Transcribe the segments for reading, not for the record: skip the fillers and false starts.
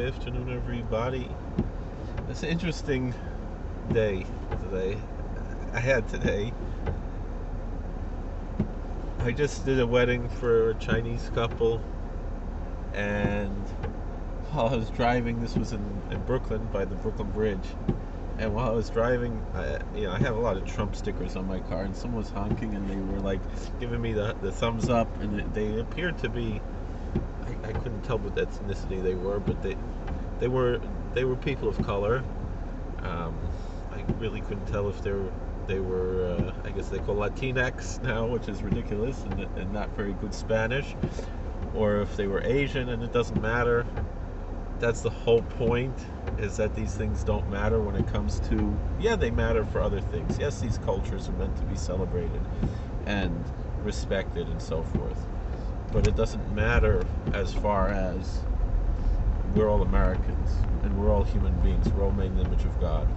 afternoon, everybody. It's an interesting day today. I had today. I just did a wedding for a Chinese couple, and while I was driving, this was in Brooklyn by the Brooklyn Bridge. And while I was driving, I have a lot of Trump stickers on my car, and someone was honking, and they were like giving me the thumbs up, and they appeared to be. I couldn't tell what ethnicity they were, but they were people of color. I really couldn't tell if they were I guess they call Latinx now, which is ridiculous and not very good Spanish, or if they were Asian, and it doesn't matter. That's the whole point, is that these things don't matter when it comes to, they matter for other things. Yes, these cultures are meant to be celebrated and respected and so forth, but it doesn't matter as far as we're all Americans and we're all human beings. We're all made in the image of God.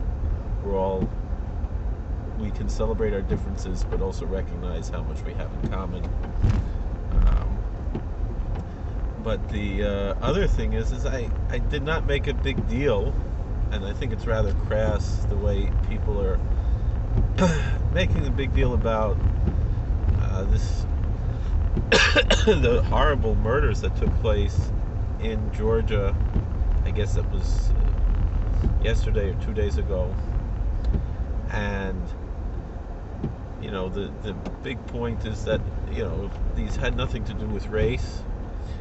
We can celebrate our differences, but also recognize how much we have in common. But the other thing is I did not make a big deal, and I think it's rather crass the way people are making a big deal about this the horrible murders that took place in Georgia. I guess that was yesterday or 2 days ago. And the big point is that these had nothing to do with race.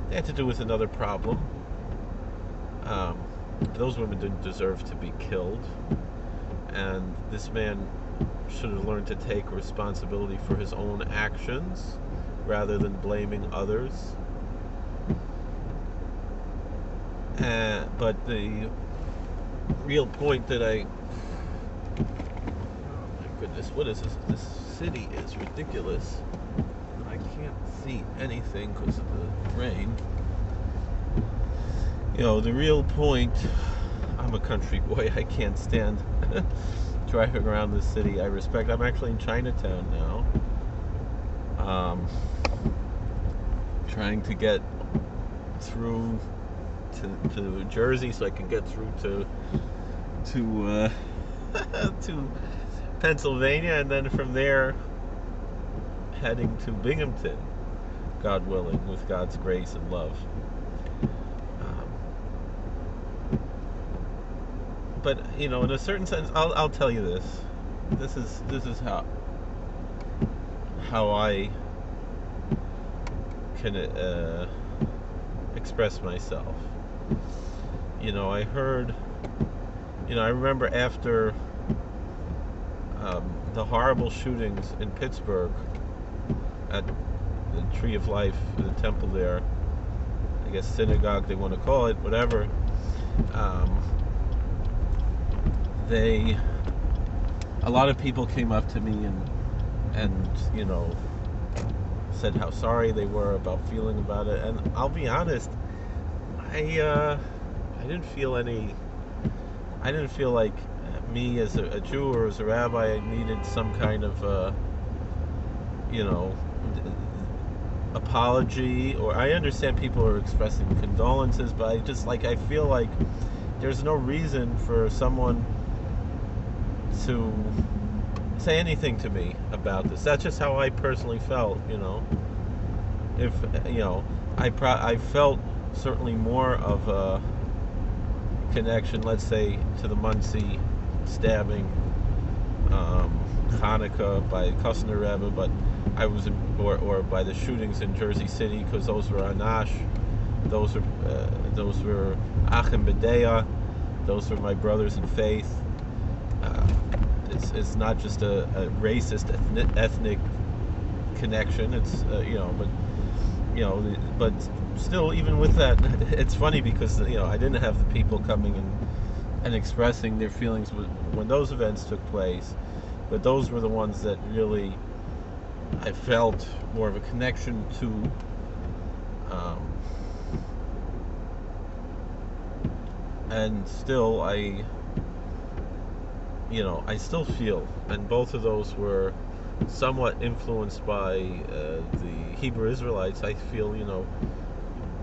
They had to do with another problem. Those women didn't deserve to be killed, and this man should have learned to take responsibility for his own actions rather than blaming others. But the real point that oh my goodness, what is this? This city is ridiculous. I can't see anything because of the rain. The real point, I'm a country boy. I can't stand driving around this city. I'm actually in Chinatown now. Trying to get through to Jersey so I can get through to to Pennsylvania, and then from there heading to Binghamton, God willing, with God's grace and love. But in a certain sense, I'll tell you this. This is how I can express myself. I heard. I remember after the horrible shootings in Pittsburgh at the Tree of Life, the temple there, I guess synagogue they want to call it, whatever. A lot of people came up to me and said how sorry they were about feeling about it, and I'll be honest, I didn't feel like me as a Jew or as a rabbi needed some kind of apology. Or I understand people are expressing condolences, but I feel like there's no reason for someone to say anything to me about this. That's just how I personally felt. If I felt certainly more of a connection, let's say, to the Muncie stabbing, Hanukkah by Kusner Rebbe, but I was or by the shootings in Jersey City, because those were Anash, those were Achim B'Deya, those were my brothers in faith. It's not just a racist ethnic connection. It's but still, even with that, it's funny because I didn't have the people coming and expressing their feelings when those events took place, but those were the ones that really I felt more of a connection to. And still, I still feel, and both of those were somewhat influenced by the Hebrew Israelites. I feel,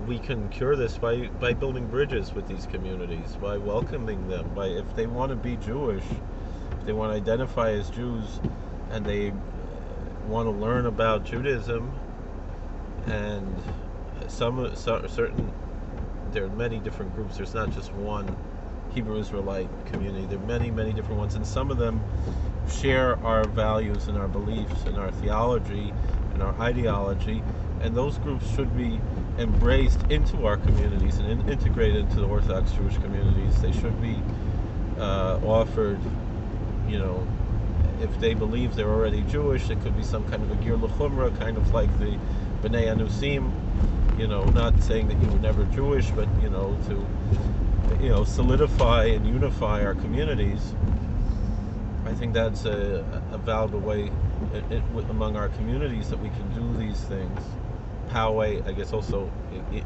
we can cure this by building bridges with these communities, by welcoming them, by if they want to be Jewish, if they want to identify as Jews, and they want to learn about Judaism, and certain, there are many different groups. There's not just one Hebrew Israelite community. There are many, many different ones, and some of them share our values and our beliefs and our theology and our ideology, and those groups should be embraced into our communities and integrated into the Orthodox Jewish communities. They should be offered, if they believe they're already Jewish, it could be some kind of a gir l'chumra, kind of like the B'nai Anusim, not saying that you were never Jewish, but, to, solidify and unify our communities. I think that's a valuable way among our communities that we can do these things. Poway, I guess also,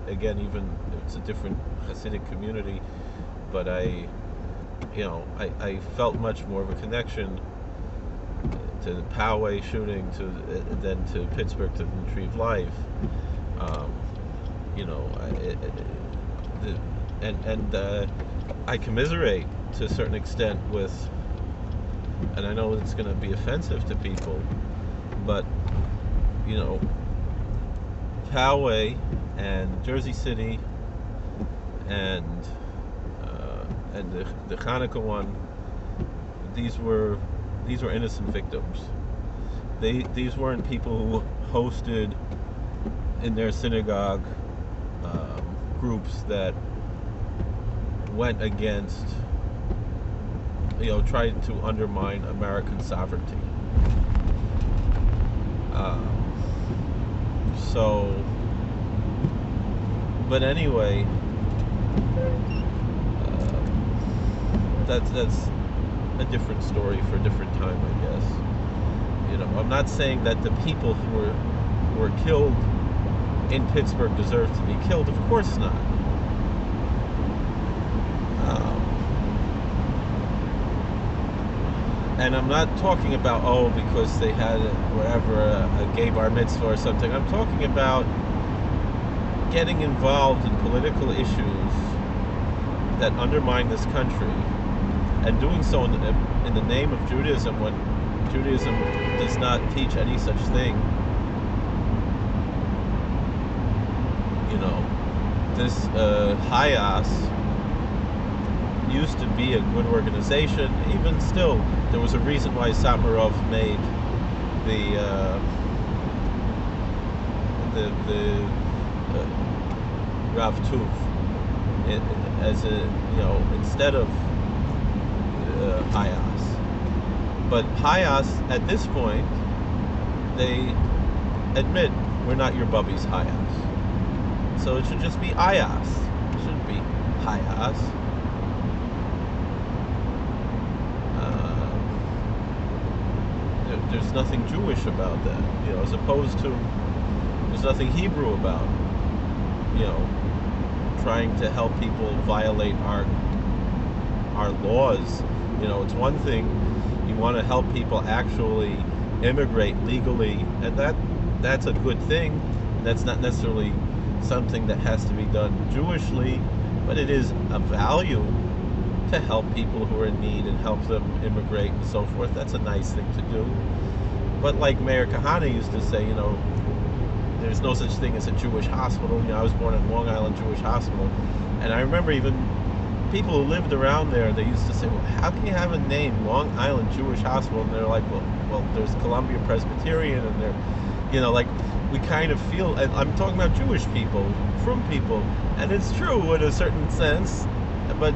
again, even if it's a different Hasidic community, but I felt much more of a connection to the Poway shooting than to Pittsburgh, to the Tree of Life. I commiserate to a certain extent with, and I know it's going to be offensive to people, but Poway and Jersey City and the Hanukkah one, these were innocent victims. These weren't people who hosted in their synagogue groups that went against, tried to undermine American sovereignty. But anyway, that's a different story for a different time, I guess. I'm not saying that the people who were killed in Pittsburgh deserve to be killed. Of course not. And I'm not talking about, because they had a gay bar mitzvah or something. I'm talking about getting involved in political issues that undermine this country, and doing so in the name of Judaism, when Judaism does not teach any such thing. This Hayas used to be a good organization. Even still, there was a reason why Satmarov made the Rav Tuv as instead of Hayas. But Hayas, at this point, they admit, we're not your bubbies, Hayas. So it should just be Ayas. It shouldn't be Hayas. There's nothing Jewish about that, as opposed to, there's nothing Hebrew about, trying to help people violate our laws. It's one thing, you want to help people actually immigrate legally, and that's a good thing. That's not necessarily something that has to be done Jewishly, but it is a value to help people who are in need and help them immigrate and so forth. That's a nice thing to do. But like Mayor Kahane used to say, there's no such thing as a Jewish hospital. I was born at Long Island Jewish Hospital, and I remember even people who lived around there, they used to say, well, how can you have a name, Long Island Jewish Hospital? And they're like, well, there's Columbia Presbyterian, and they're, like, we kind of feel, and I'm talking about Jewish people, from people, and it's true in a certain sense, but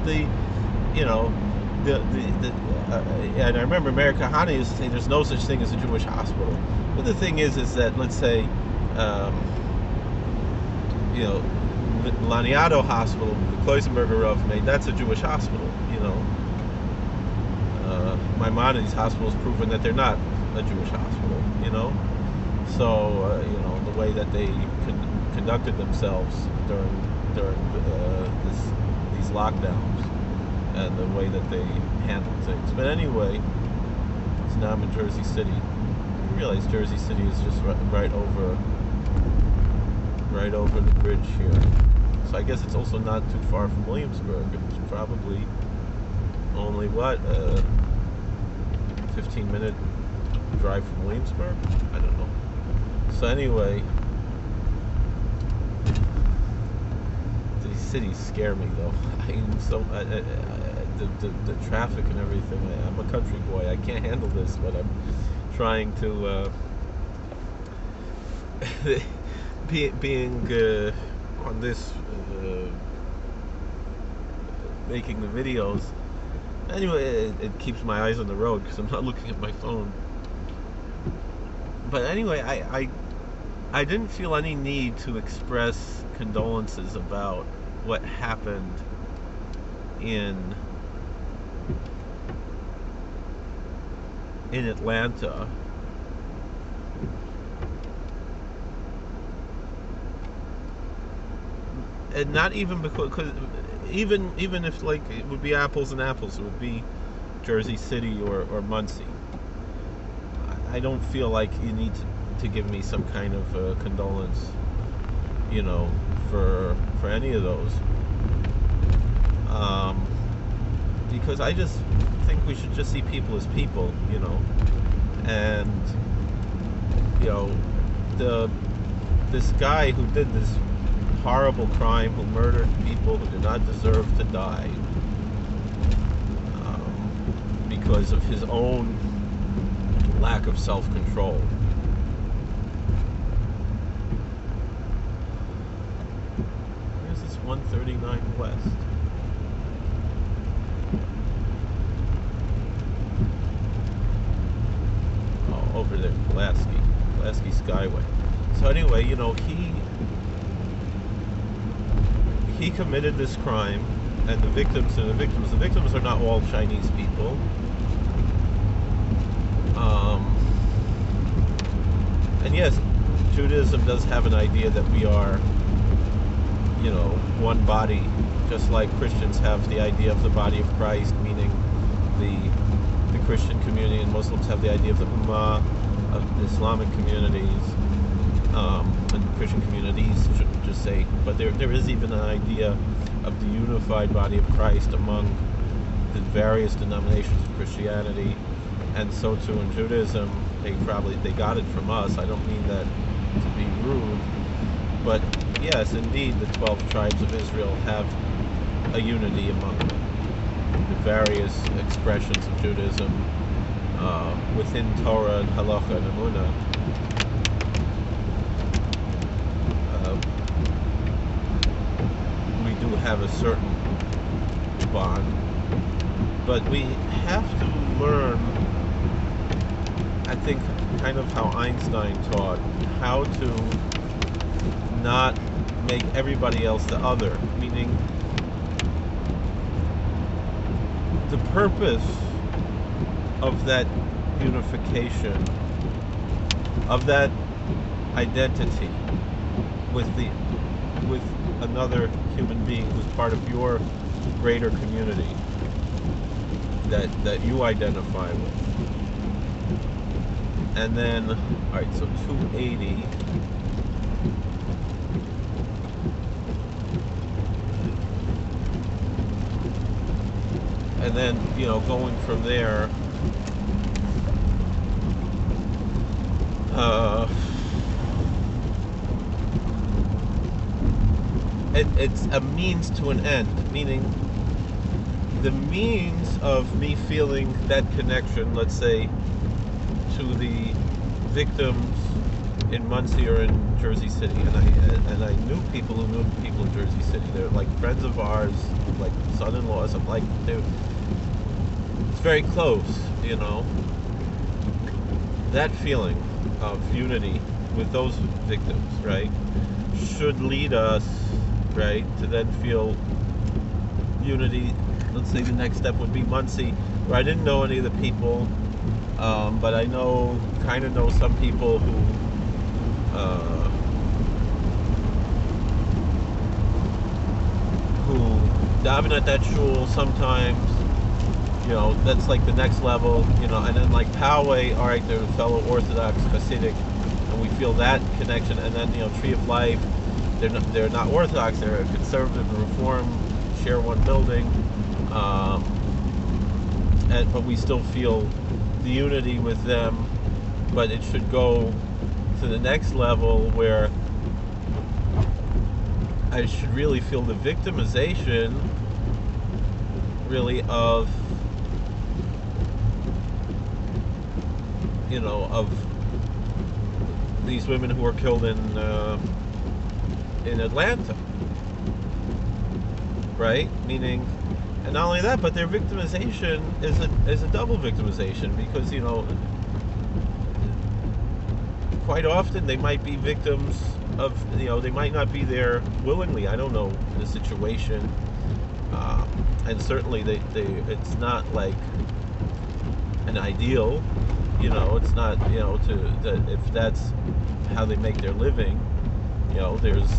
and I remember Mayor Kahane used to say there's no such thing as a Jewish hospital. But the thing is that, let's say, Laniado Hospital, the Kloisenberger Rav made, that's a Jewish hospital, Maimonides Hospital has proven that they're not a Jewish hospital, So, the way that they conducted themselves during these lockdowns, and the way that they handled things. But anyway, so now I'm in Jersey City. I realize Jersey City is just right over the bridge here. So I guess it's also not too far from Williamsburg. It's probably only what 15-minute drive from Williamsburg. I don't know. So anyway, these cities scare me though. The traffic and everything. I'm a country boy. I can't handle this, but I'm trying to being on this making the videos. Anyway, it keeps my eyes on the road because I'm not looking at my phone. But anyway, I didn't feel any need to express condolences about what happened in Atlanta. And not even because even if like it would be apples and apples, it would be Jersey City or Muncie. I don't feel like you need to give me some kind of condolence, for any of those. Because I just think we should just see people as people, and this guy who did this horrible crime, who murdered people who did not deserve to die, because of his own lack of self-control. Where's this 139 West? Oh, over there, Pulaski Skyway. So anyway, he committed this crime, and the victims are not all Chinese people. And yes, Judaism does have an idea that we are, one body, just like Christians have the idea of the body of Christ, meaning the Christian community, and Muslims have the idea of the Ummah, of the Islamic communities, and Christian communities, should just say. But there is even an idea of the unified body of Christ among the various denominations of Christianity, and so too in Judaism. They got it from us. I don't mean that to be rude, but yes, indeed, the 12 tribes of Israel have a unity among the various expressions of Judaism within Torah and Halacha and Emunah. We do have a certain bond, but we have to learn, I think, kind of how Einstein taught, how to not make everybody else the other, meaning the purpose of that unification, of that identity with another human being who's part of your greater community that you identify with. And then, alright, so 280. And then, going from there, it's a means to an end, meaning the means of me feeling that connection, let's say, to the victims in Muncie or in Jersey City, and I knew people who knew people in Jersey City. They're like friends of ours, like son-in-laws. I'm like, dude, it's very close, That feeling of unity with those victims, right, should lead us, right, to then feel unity. Let's say the next step would be Muncie, where I didn't know any of the people, but I kind of know some people who daven at that shul sometimes. That's like the next level. And then like Poway, all right, they're fellow Orthodox Hasidic, and we feel that connection. And then Tree of Life, they're not Orthodox. They're conservative and Reform, share one building, but we still feel the unity with them. But it should go to the next level where I should really feel the victimization, really, of of these women who were killed in Atlanta, right? Meaning, and not only that, but their victimization is a double victimization, because quite often they might be victims of, they might not be there willingly. I don't know the situation, and certainly it's not like an ideal. It's not, if that's how they make their living, there's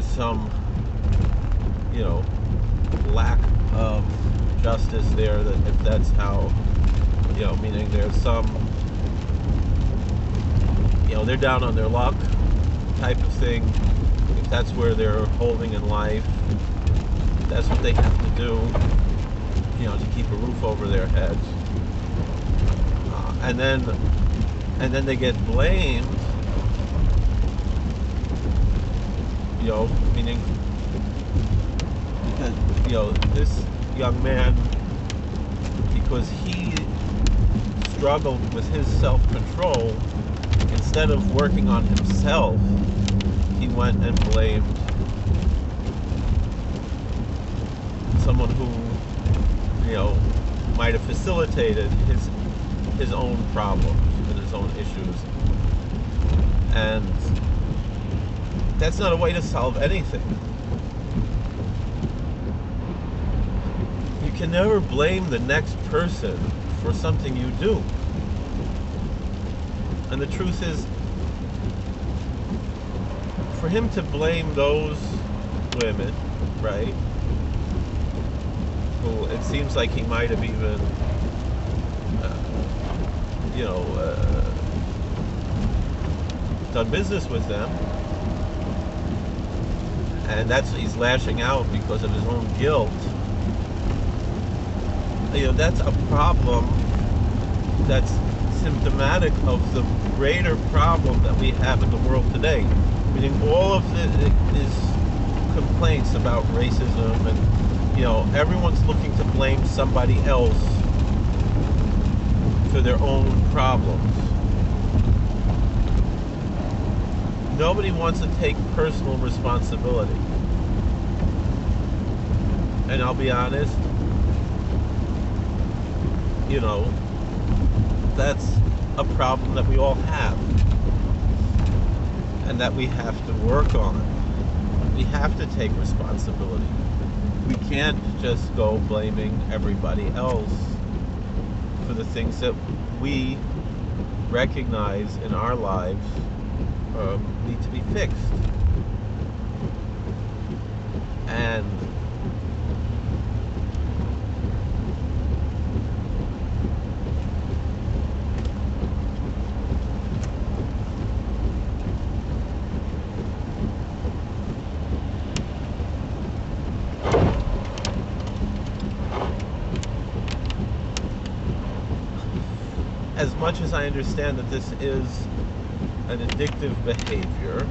some, lack of justice there, that if that's how, meaning there's some, they're down on their luck type of thing. If that's where they're holding in life, that's what they have to do, to keep a roof over their heads. And then they get blamed, meaning because, this young man, because he struggled with his self-control, instead of working on himself, he went and blamed someone who, might have facilitated his own problems and his own issues. And that's not a way to solve anything. You can never blame the next person for something you do. And the truth is, for him to blame those women, right, who it seems like he might have even done business with them, and he's lashing out because of his own guilt. That's a problem that's symptomatic of the greater problem that we have in the world today. Meaning all of these complaints about racism, and everyone's looking to blame somebody else for their own problems. Nobody wants to take personal responsibility. And I'll be honest, that's a problem that we all have, and that we have to work on. We have to take responsibility. We can't just go blaming everybody else for the things that we recognize in our lives need to be fixed. And as much as I understand that this is an addictive behavior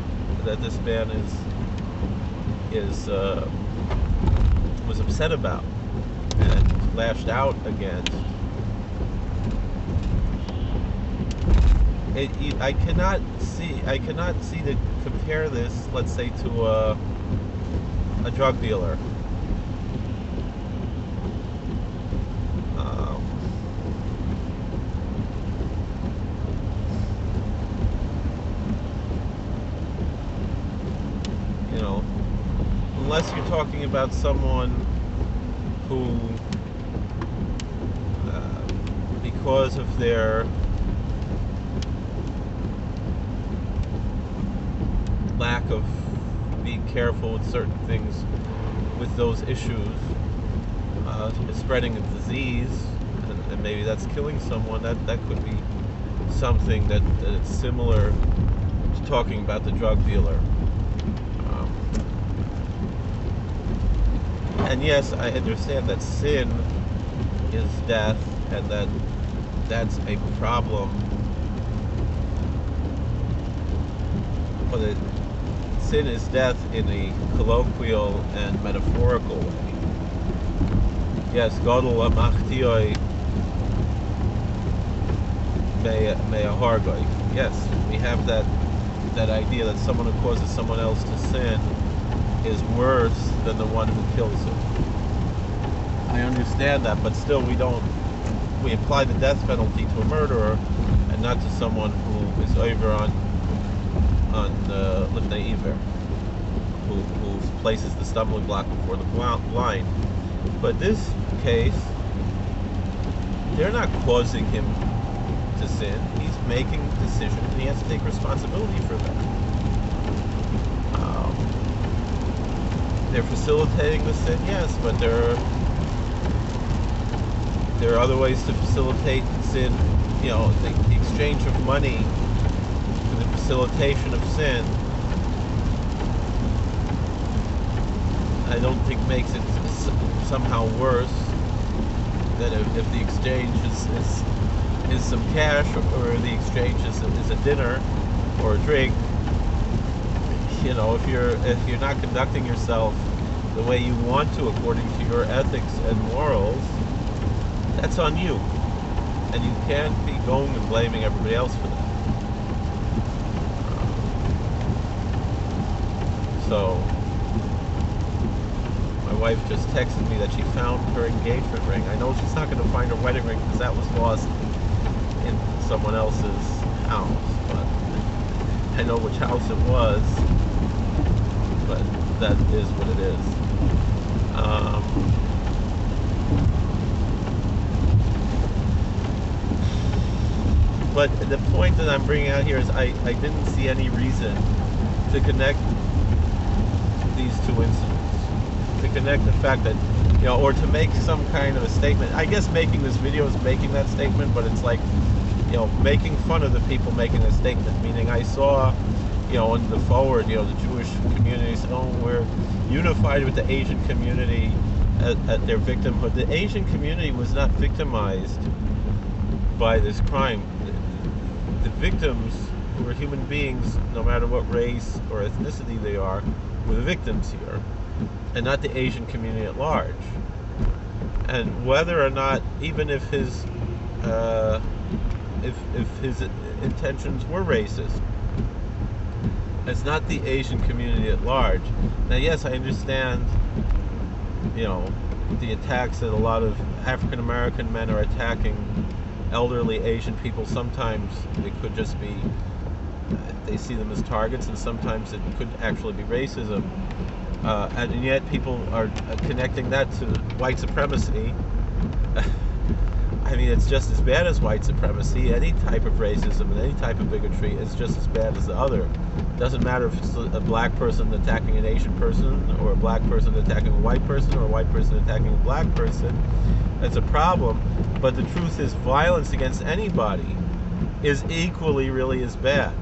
that this man was upset about and lashed out against, I cannot see to compare this, let's say, to a drug dealer. Unless you're talking about someone who, because of their lack of being careful with certain things, with those issues, spreading a disease, and maybe that's killing someone, that could be something that it's similar talking about the drug dealer. And yes, I understand that sin is death, and that that's a problem. But sin is death in a colloquial and metaphorical way. Yes, Godel amachtioi me'ahargoi. Yes, we have that idea that someone who causes someone else to sin is worse than the one who kills him. I understand that, but still we apply the death penalty to a murderer and not to someone who is over on Lifnei Iver, who places the stumbling block before the blind. But this case, they're not causing him to sin. He's making decisions, and he has to take responsibility for that. They're facilitating the sin, yes, but there are other ways to facilitate sin. You know, the exchange of money for the facilitation of sin, I don't think makes it somehow worse than if the exchange is some cash, or the exchange is a dinner or a drink. You know, if you're not conducting yourself the way you want to according to your ethics and morals, that's on you, and you can't be going and blaming everybody else for that. So my wife just texted me that she found her engagement ring. I know she's not going to find her wedding ring because that was lost in someone else's house, but I know which house it was. But that is what it is. But the point that I'm bringing out here is I didn't see any reason to connect these two incidents. To connect the fact that, you know, or to make some kind of a statement. I guess making this video is making that statement, but it's like, you know, making fun of the people making a statement. Meaning I saw, you know, in the forward, you know, the Jewish community said, oh, we're unified with the Asian community at their victimhood. The Asian community was not victimized by this crime. The victims, who were human beings, no matter what race or ethnicity they are, were the victims here, and not the Asian community at large. And whether or not, even if his intentions were racist, it's not the Asian community at large. Now, yes, I understand, you know, the attacks that a lot of African American men are attacking elderly Asian people. Sometimes it could just be they see them as targets, and sometimes it could actually be racism. And yet people are connecting that to white supremacy. I mean, it's just as bad as white supremacy. Any type of racism and any type of bigotry is just as bad as the other. It doesn't matter if it's a black person attacking an Asian person, or a black person attacking a white person, or a white person attacking a black person. It's a problem. But the truth is, violence against anybody is equally really as bad.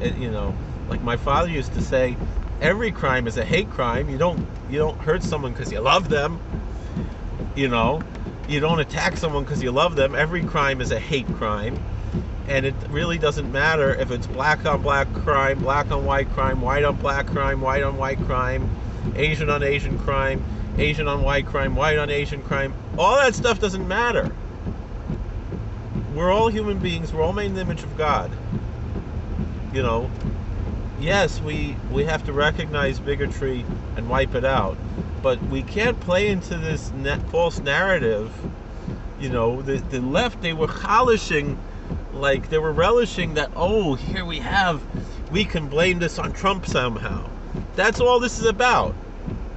You know, like my father used to say, every crime is a hate crime. You don't hurt someone because you love them. You know, you don't attack someone because you love them. Every crime is a hate crime, and it really doesn't matter if it's black on black crime, black on white crime, white on black crime, white on white crime, Asian on Asian crime, Asian on white crime, white on Asian crime. All that stuff doesn't matter. We're all human beings. We're all made in the image of God. You know, yes, we have to recognize bigotry and wipe it out, but we can't play into this false narrative. You know, the left, they were relishing, like they were relishing that, oh, here we can blame this on Trump somehow. That's all this is about.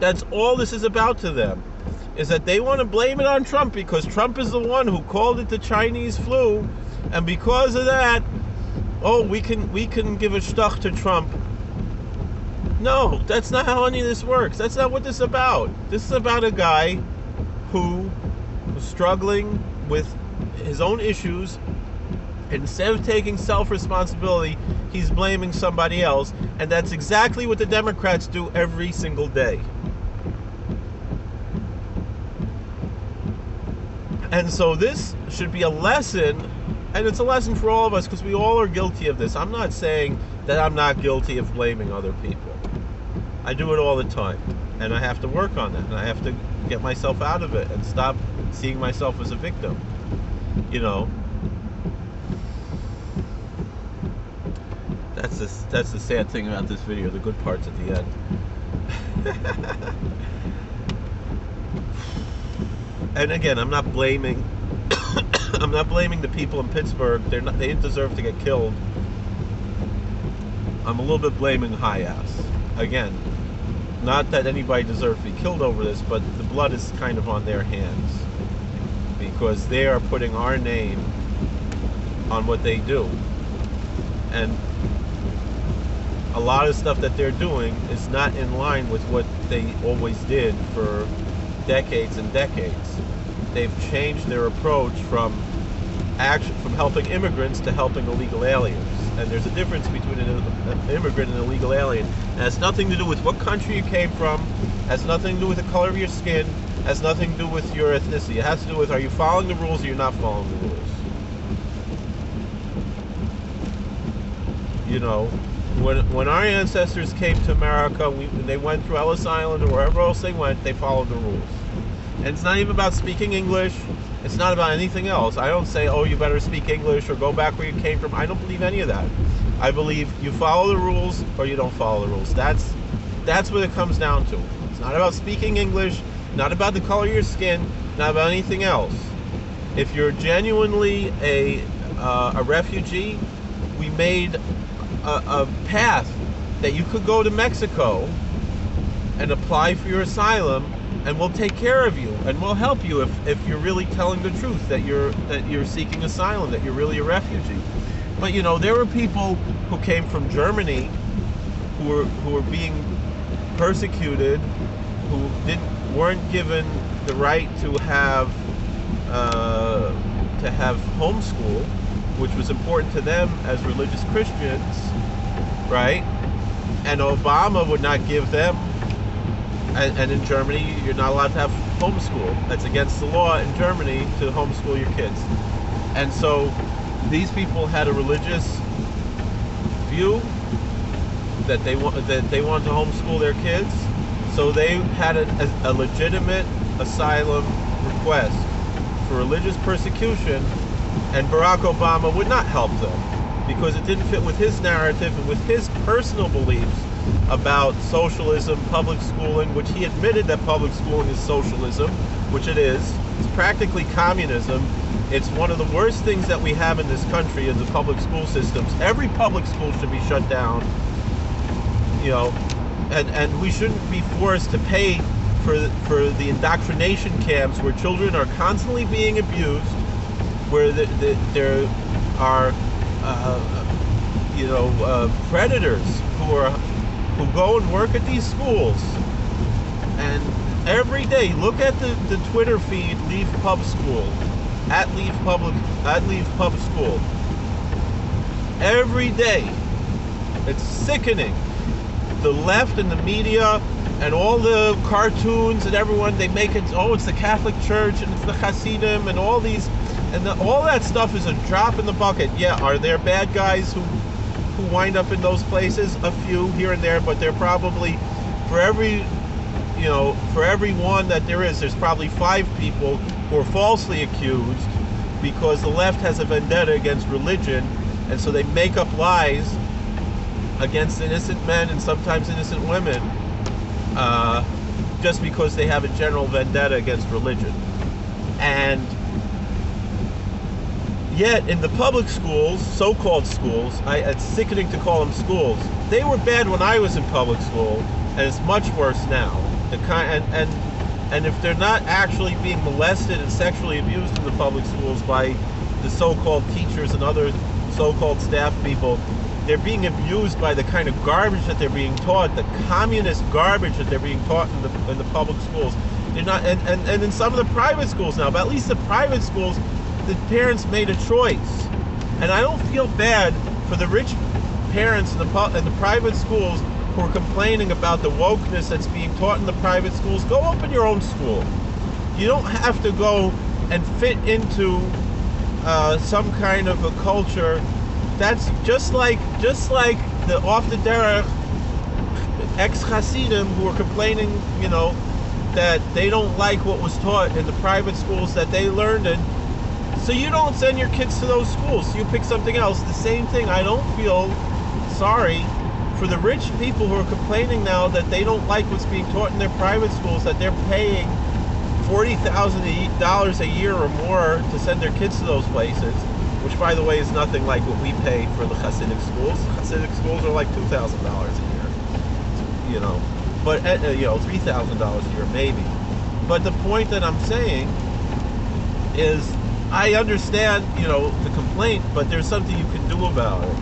That's all this is about to them, is that they want to blame it on Trump because Trump is the one who called it the Chinese flu, and because of that, oh, we can give a shtuch to Trump. No, that's not how any of this works. That's not what this is about. This is about a guy who was struggling with his own issues, and instead of taking self-responsibility, he's blaming somebody else, and that's exactly what the Democrats do every single day. And so this should be a lesson, and it's a lesson for all of us, because we all are guilty of this. I'm not saying that I'm not guilty of blaming other people. I do it all the time, and I have to work on that, and I have to get myself out of it and stop seeing myself as a victim. You know, that's the sad thing about this video. The good part's at the end. And again, I'm not blaming I'm not blaming the people in Pittsburgh. They didn't deserve to get killed. I'm a little bit blaming High-Ass. Again, not that anybody deserves to be killed over this, but the blood is kind of on their hands, because they are putting our name on what they do. And a lot of stuff that they're doing is not in line with what they always did for decades and decades. They've changed their approach from helping immigrants to helping illegal aliens. And there's a difference between an immigrant and an illegal alien. It has nothing to do with what country you came from, has nothing to do with the color of your skin, has nothing to do with your ethnicity. It has to do with, are you following the rules or you're not following the rules? You know, when our ancestors came to America, when they went through Ellis Island or wherever else they went, they followed the rules. And it's not even about speaking English. It's not about anything else. I don't say, oh, you better speak English or go back where you came from. I don't believe any of that. I believe you follow the rules or you don't follow the rules. That's what it comes down to. It's not about speaking English, not about the color of your skin, not about anything else. If you're genuinely a refugee, we made a path that you could go to Mexico and apply for your asylum, and we'll take care of you and we'll help you if you're really telling the truth, that you're seeking asylum, that you're really a refugee. But you know, there were people who came from Germany who were being persecuted, who weren't given the right to have homeschool, which was important to them as religious Christians, right? And Obama would not give them. And in Germany, you're not allowed to have homeschool. That's against the law in Germany to homeschool your kids. And so these people had a religious view that they want to homeschool their kids. So they had a legitimate asylum request for religious persecution, and Barack Obama would not help them because it didn't fit with his narrative and with his personal beliefs about socialism, public schooling, which he admitted that public schooling is socialism, which it is. It's practically communism. It's one of the worst things that we have in this country is the public school systems. Every public school should be shut down, you know, and we shouldn't be forced to pay for the indoctrination camps where children are constantly being abused, where there are predators who go and work at these schools. And every day, look at the Twitter feed, Leave Pub School, at Leave Pub School. Every day, it's sickening. The left and the media and all the cartoons and everyone, they make it, oh, it's the Catholic Church and it's the Hasidim and all these, and all that stuff is a drop in the bucket. Yeah, are there bad guys who wind up in those places? A few here and there, but they're probably, for every one that there is, there's probably 5 people who are falsely accused because the left has a vendetta against religion, and so they make up lies against innocent men and sometimes innocent women just because they have a general vendetta against religion. And yet in the public schools, so-called schools, it's sickening to call them schools, they were bad when I was in public school, and it's much worse now. And if they're not actually being molested and sexually abused in the public schools by the so-called teachers and other so-called staff people, they're being abused by the kind of garbage that they're being taught, the communist garbage that they're being taught in the public schools. They're not, and in some of the private schools now, but at least the private schools, the parents made a choice. And I don't feel bad for the rich parents in the private schools who are complaining about the wokeness that's being taught in the private schools, go open your own school. You don't have to go and fit into some kind of a culture that's just like the off the derech ex-Hasidim who are complaining, that they don't like what was taught in the private schools that they learned in. So you don't send your kids to those schools. You pick something else. The same thing. I don't feel sorry for the rich people who are complaining now that they don't like what's being taught in their private schools, that they're paying $40,000 a year or more to send their kids to those places, which, by the way, is nothing like what we pay for the Hasidic schools. Hasidic schools are like $2,000 a year, but $3,000 a year maybe. But the point that I'm saying is, I understand, the complaint, but there's something you can do about it.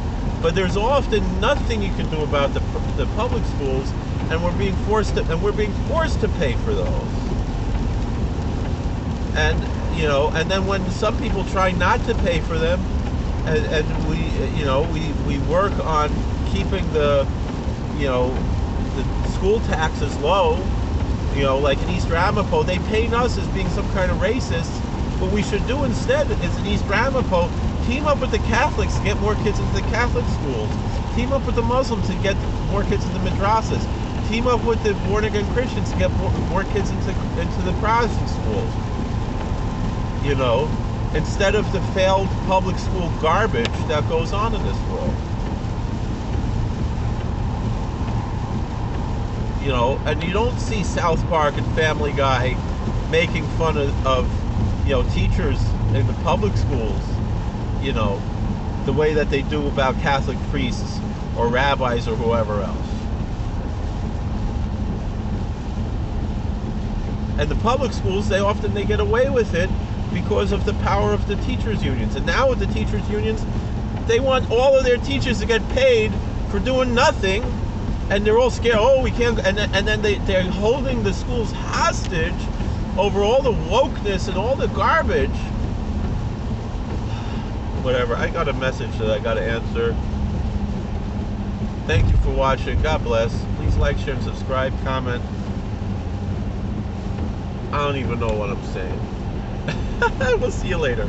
But there's often nothing you can do about the public schools, and we're being forced to pay for those. And and then when some people try not to pay for them, and we work on keeping the school taxes low, like in East Ramapo, they paint us as being some kind of racist. What we should do instead is in East Ramapo, team up with the Catholics to get more kids into the Catholic schools. Team up with the Muslims to get more kids into madrasas. Team up with the born-again Christians to get more kids into the Protestant schools. Instead of the failed public school garbage that goes on in this world. And you don't see South Park and Family Guy making fun of teachers in the public schools, the way that they do about Catholic priests or rabbis or whoever else. And the public schools, they get away with it because of the power of the teachers' unions. And now with the teachers' unions, they want all of their teachers to get paid for doing nothing, and they're all scared, we can't, and then they're holding the schools hostage over all the wokeness and all the garbage. Whatever, I got a message that I got to answer. Thank you for watching. God bless. Please like, share, and subscribe, comment. I don't even know what I'm saying. We'll see you later.